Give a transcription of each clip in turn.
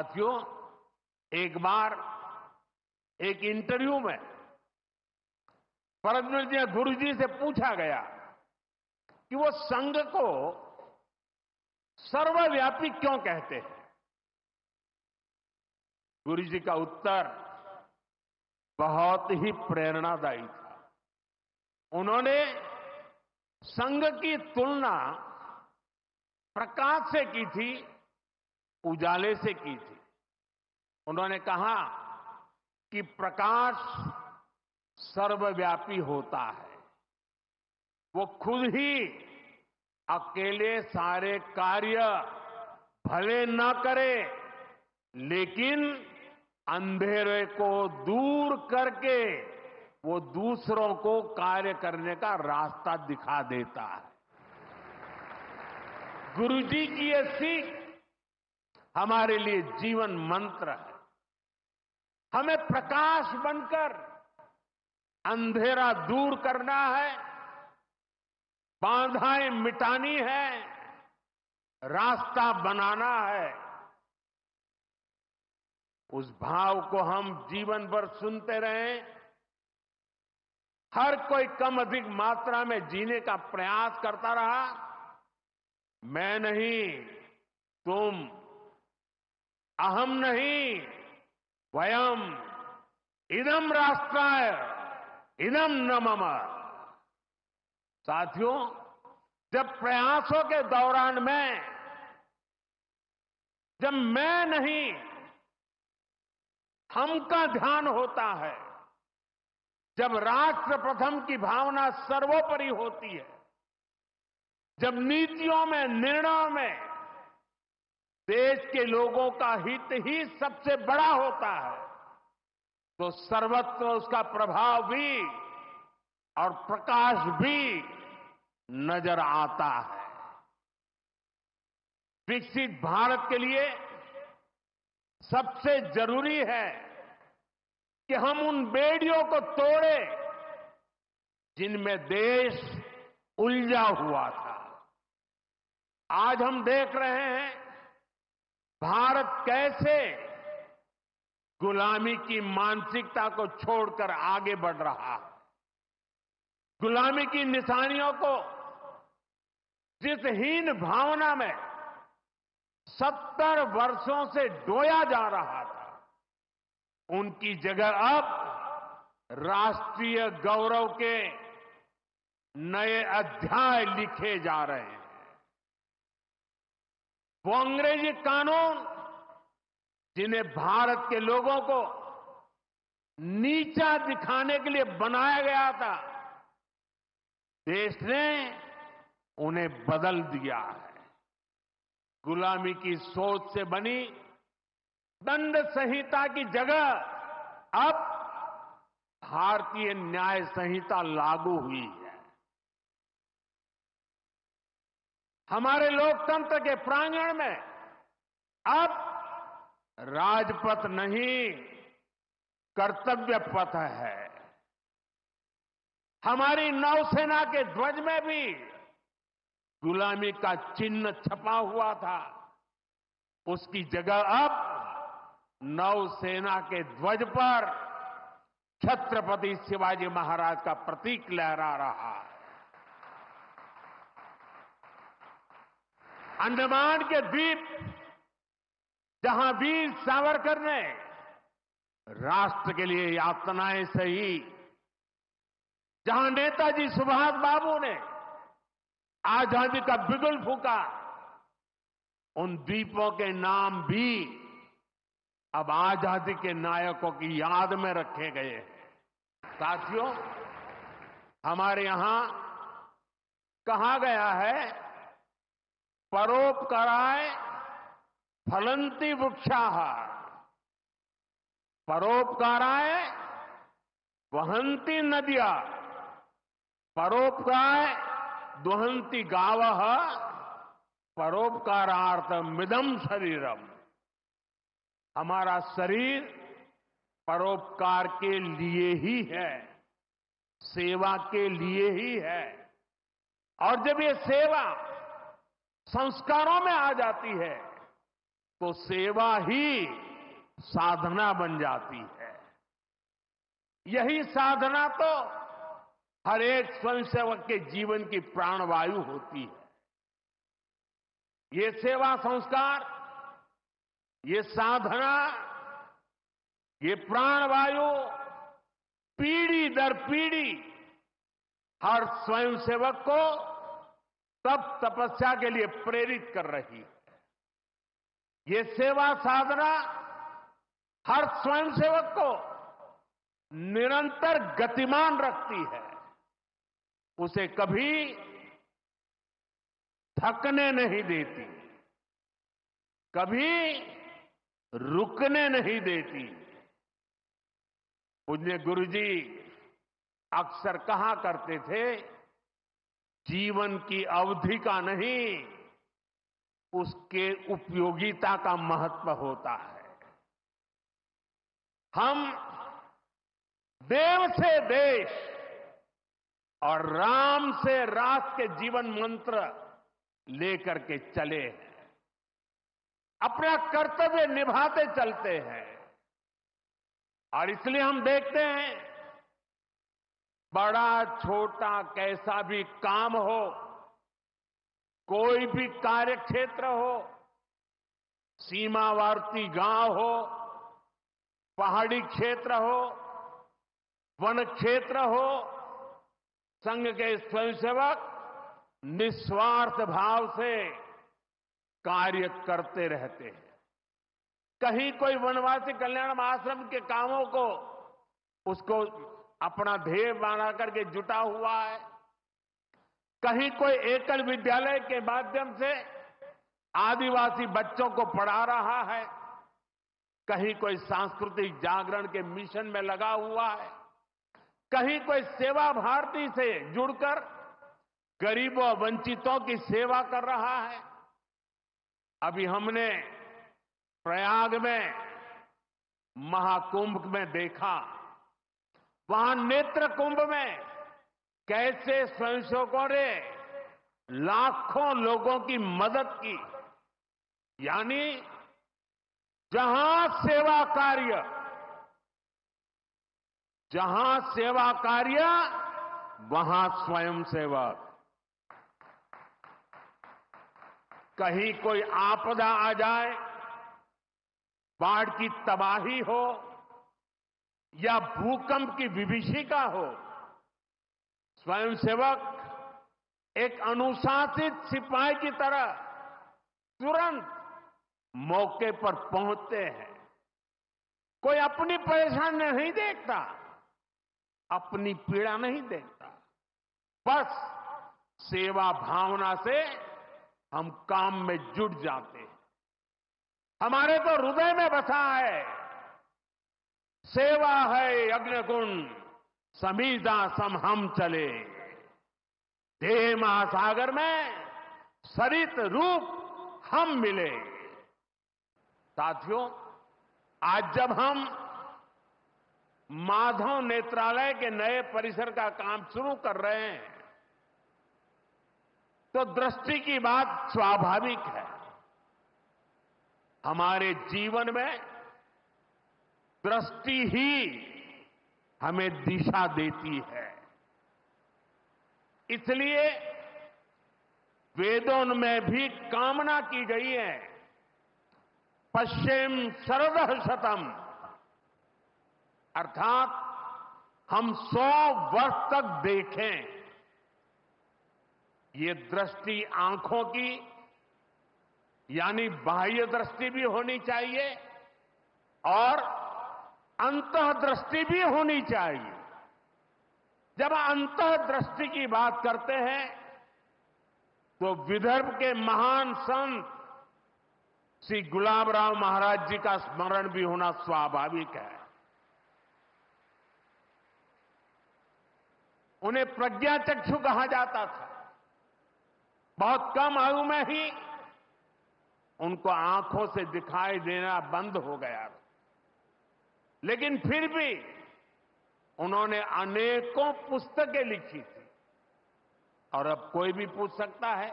साथियों, एक बार एक इंटरव्यू में परमपूज्य गुरु जी से पूछा गया कि वो संघ को सर्वव्यापी क्यों कहते हैं। गुरु जी का उत्तर बहुत ही प्रेरणादायी था। उन्होंने संघ की तुलना प्रकाश से की थी, उजाले से की थी। उन्होंने कहा कि प्रकाश सर्वव्यापी होता है, वो खुद ही अकेले सारे कार्य भले न करे, लेकिन अंधेरे को दूर करके वो दूसरों को कार्य करने का रास्ता दिखा देता है। गुरु जी की ये सीख हमारे लिए जीवन मंत्र है। हमें प्रकाश बनकर अंधेरा दूर करना है, बाधाएं मिटानी है, रास्ता बनाना है। उस भाव को हम जीवन भर सुनते रहें। हर कोई कम अधिक मात्रा में जीने का प्रयास करता रहा। मैं नहीं, तुम, अहम नहीं, वयम, इदम राष्ट्राय, इदम न मम। साथियों, जब प्रयासों के दौरान जब मैं नहीं, हम का ध्यान होता है, जब राष्ट्र प्रथम की भावना सर्वोपरि होती है, जब नीतियों में, निर्णयों में देश के लोगों का हित ही सबसे बड़ा होता है, तो सर्वत्र उसका प्रभाव भी और प्रकाश भी नजर आता है। विकसित भारत के लिए सबसे जरूरी है कि हम उन बेड़ियों को तोड़ें जिनमें देश उलझा हुआ था। आज हम देख रहे हैं भारत कैसे गुलामी की मानसिकता को छोड़कर आगे बढ़ रहा है। गुलामी की निशानियों को जिस हीन भावना में 70 वर्षों से डोया जा रहा था, उनकी जगह अब राष्ट्रीय गौरव के नए अध्याय लिखे जा रहे हैं। वो अंग्रेजी कानून जिन्हें भारत के लोगों को नीचा दिखाने के लिए बनाया गया था, देश ने उन्हें बदल दिया है। गुलामी की सोच से बनी दंड संहिता की जगह अब भारतीय न्याय संहिता लागू हुई है। हमारे लोकतंत्र के प्रांगण में अब राजपथ नहीं, कर्तव्य पथ है। हमारी नौसेना के ध्वज में भी गुलामी का चिन्ह छपा हुआ था, उसकी जगह अब नौसेना के ध्वज पर छत्रपति शिवाजी महाराज का प्रतीक लहरा रहा है। अंडमान के द्वीप जहां वीर सावरकर ने राष्ट्र के लिए यातनाएं सही, जहां नेताजी सुभाष बाबू ने आजादी का बिगुल फूंका, उन द्वीपों के नाम भी अब आजादी के नायकों की याद में रखे गए हैं। साथियों, हमारे यहां कहा गया है, परोपकाराय फलंति वृक्षाः, परोपकाराय वहन्ति नद्यः, परोपकाराय दुहन्ति गावः, परोपकारार्थमिदं शरीरम। हमारा शरीर परोपकार के लिए ही है, सेवा के लिए ही है। और जब ये सेवा संस्कारों में आ जाती है, तो सेवा ही साधना बन जाती है। यही साधना तो हर एक स्वयंसेवक के जीवन की प्राणवायु होती है। ये सेवा संस्कार, ये साधना, ये प्राणवायु पीढ़ी दर पीढ़ी हर स्वयंसेवक को तप तपस्या के लिए प्रेरित कर रही है। ये सेवा साधना हर स्वयंसेवक को निरंतर गतिमान रखती है, उसे कभी थकने नहीं देती, कभी रुकने नहीं देती। पूज्य गुरुजी अक्सर कहा करते थे, जीवन की अवधि का नहीं, उसके उपयोगिता का महत्व होता है। हम देव से देश और राम से राष्ट्र के जीवन मंत्र लेकर के चले हैं, अपना कर्तव्य निभाते चलते हैं। और इसलिए हम देखते हैं, बड़ा छोटा कैसा भी काम हो, कोई भी कार्य क्षेत्र हो, सीमावर्ती गांव हो, पहाड़ी क्षेत्र हो, वन क्षेत्र हो, संघ के स्वयंसेवक निस्वार्थ भाव से कार्य करते रहते हैं। कहीं कोई वनवासी कल्याण आश्रम के कामों को उसको अपना ध्येय बना करके जुटा हुआ है, कहीं कोई एकल विद्यालय के माध्यम से आदिवासी बच्चों को पढ़ा रहा है, कहीं कोई सांस्कृतिक जागरण के मिशन में लगा हुआ है, कहीं कोई सेवा भारती से जुड़कर गरीबों वंचितों की सेवा कर रहा है। अभी हमने प्रयाग में महाकुंभ में देखा, वहां नेत्र कुंभ में कैसे स्वयंसेवकों ने लाखों लोगों की मदद की। यानी जहां सेवा कार्य वहां स्वयंसेवक। कहीं कोई आपदा आ जाए, बाढ़ की तबाही हो या भूकंप की विभीषिका हो, स्वयंसेवक एक अनुशासित सिपाही की तरह तुरंत मौके पर पहुंचते हैं। कोई अपनी परेशानी नहीं देखता, अपनी पीड़ा नहीं देखता, बस सेवा भावना से हम काम में जुट जाते हैं। हमारे तो हृदय में बसा है, सेवा है अग्निकुंड समीधा सम हम चले, देह महासागर में सरित रूप हम मिले। साथियों, आज जब हम माधव नेत्रालय के नए परिसर का काम शुरू कर रहे हैं, तो दृष्टि की बात स्वाभाविक है। हमारे जीवन में दृष्टि ही हमें दिशा देती है। इसलिए वेदों में भी कामना की गई है, पश्चिम शरदः शतम, अर्थात हम 100 वर्ष तक देखें। ये दृष्टि आंखों की यानी बाह्य दृष्टि भी होनी चाहिए और अंतः दृष्टि भी होनी चाहिए। जब अंतः दृष्टि की बात करते हैं तो विदर्भ के महान संत श्री गुलाबराव महाराज जी का स्मरण भी होना स्वाभाविक है। उन्हें प्रज्ञाचक्षु कहा जाता था। बहुत कम आयु में ही उनको आंखों से दिखाई देना बंद हो गया, लेकिन फिर भी उन्होंने अनेकों पुस्तकें लिखी थी। और अब कोई भी पूछ सकता है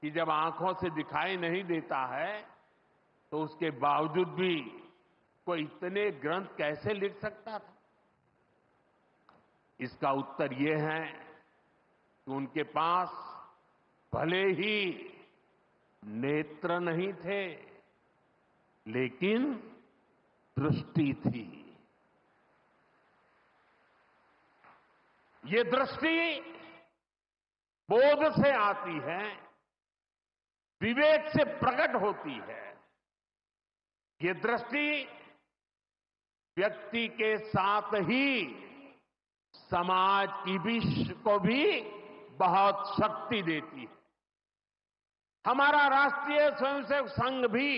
कि जब आंखों से दिखाई नहीं देता है तो उसके बावजूद भी कोई इतने ग्रंथ कैसे लिख सकता था? इसका उत्तर ये है कि उनके पास भले ही नेत्र नहीं थे, लेकिन दृष्टि थी। ये दृष्टि बोध से आती है, विवेक से प्रकट होती है। ये दृष्टि व्यक्ति के साथ ही समाज को भी बहुत शक्ति देती है। हमारा राष्ट्रीय स्वयंसेवक संघ भी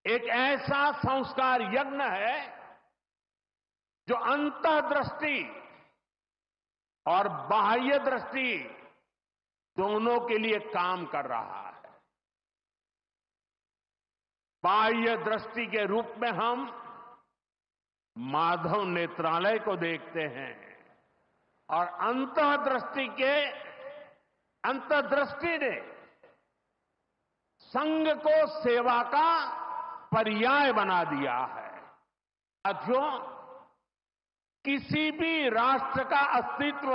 एक ऐसा संस्कार यज्ञ है जो अंतर्दृष्टि और बाह्य दृष्टि दोनों के लिए काम कर रहा है। बाह्य दृष्टि के रूप में हम माधव नेत्रालय को देखते हैं और अंतर्दृष्टि ने संघ को सेवा का पर्याय बना दिया है। साथियों, किसी भी राष्ट्र का अस्तित्व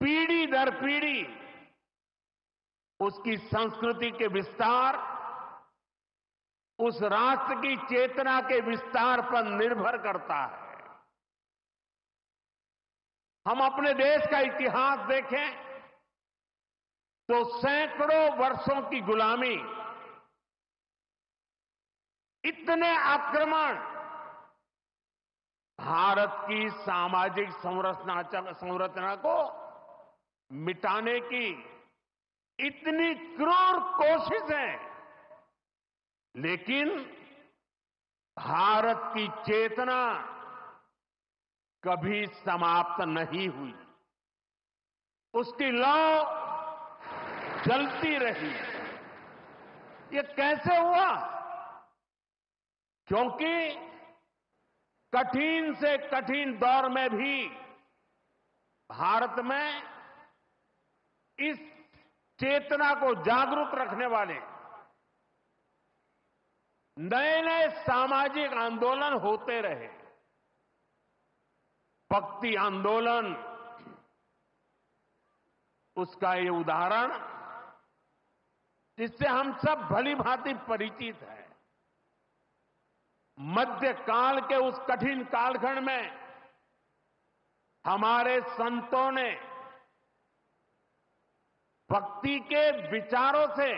पीढ़ी दर पीढ़ी उसकी संस्कृति के विस्तार, उस राष्ट्र की चेतना के विस्तार पर निर्भर करता है। हम अपने देश का इतिहास देखें तो सैकड़ों वर्षों की गुलामी, इतने आक्रमण, भारत की सामाजिक संरचना को मिटाने की इतनी क्रूर कोशिशें, लेकिन भारत की चेतना कभी समाप्त नहीं हुई। उसकी लौ जलती रही। ये कैसे हुआ? क्योंकि कठिन से कठिन दौर में भी भारत में इस चेतना को जागरूक रखने वाले नए नए सामाजिक आंदोलन होते रहे। भक्ति आंदोलन उसका ये उदाहरण जिससे हम सब भली भांति परिचित हैं। मध्यकाल के उस कठिन कालखंड में हमारे संतों ने भक्ति के विचारों से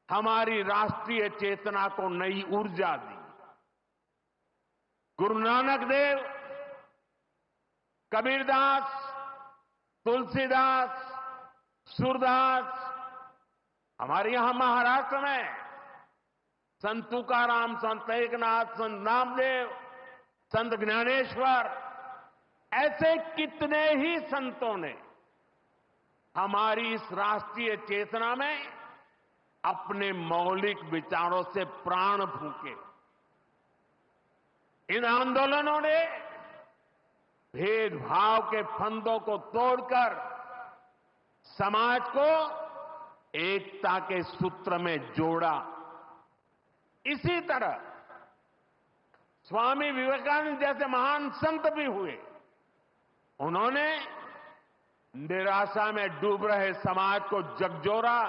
हमारी राष्ट्रीय चेतना को नई ऊर्जा दी। गुरु नानक देव, कबीरदास, तुलसीदास, सूरदास, हमारे यहां महाराष्ट्र में संत तुकाराम, संत एकनाथ, संत नामदेव, संत ज्ञानेश्वर, ऐसे कितने ही संतों ने हमारी इस राष्ट्रीय चेतना में अपने मौलिक विचारों से प्राण फूंके। इन आंदोलनों ने भेदभाव के फंदों को तोड़कर समाज को एकता के सूत्र में जोड़ा। इसी तरह स्वामी विवेकानंद जैसे महान संत भी हुए। उन्होंने निराशा में डूब रहे समाज को झकझोरा,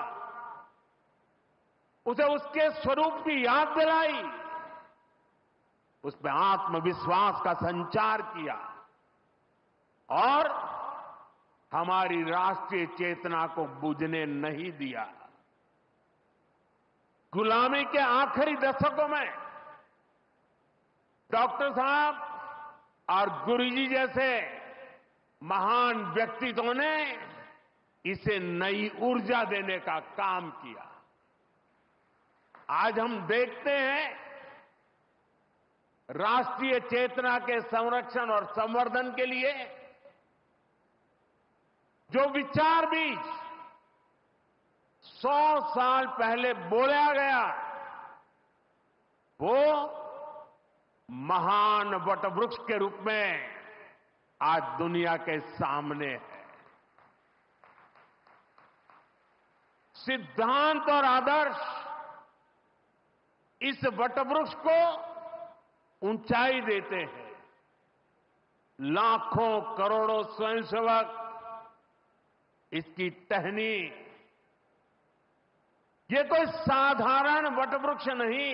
उसे उसके स्वरूप की याद दिलाई, उसमें आत्मविश्वास का संचार किया और हमारी राष्ट्रीय चेतना को बुझने नहीं दिया। गुलामी के आखिरी दशकों में डॉक्टर साहब और गुरुजी जैसे महान व्यक्तित्वों ने इसे नई ऊर्जा देने का काम किया। आज हम देखते हैं राष्ट्रीय चेतना के संरक्षण और संवर्धन के लिए जो विचार बीज 100 साल पहले बोला गया, वो महान वटवृक्ष के रूप में आज दुनिया के सामने है। सिद्धांत और आदर्श इस वटवृक्ष को ऊंचाई देते हैं। लाखों करोड़ों स्वयंसेवक इसकी टहनी, ये कोई साधारण वटवृक्ष नहीं,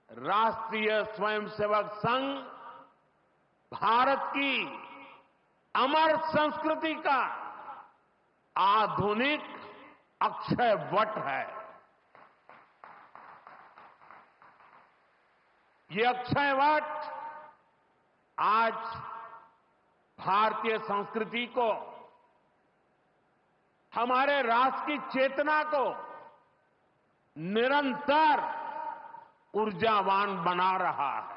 राष्ट्रीय स्वयंसेवक संघ भारत की अमर संस्कृति का आधुनिक अक्षय वट है। ये अक्षय वट आज भारतीय संस्कृति को, हमारे राष्ट्र की चेतना को निरंतर ऊर्जावान बना रहा है।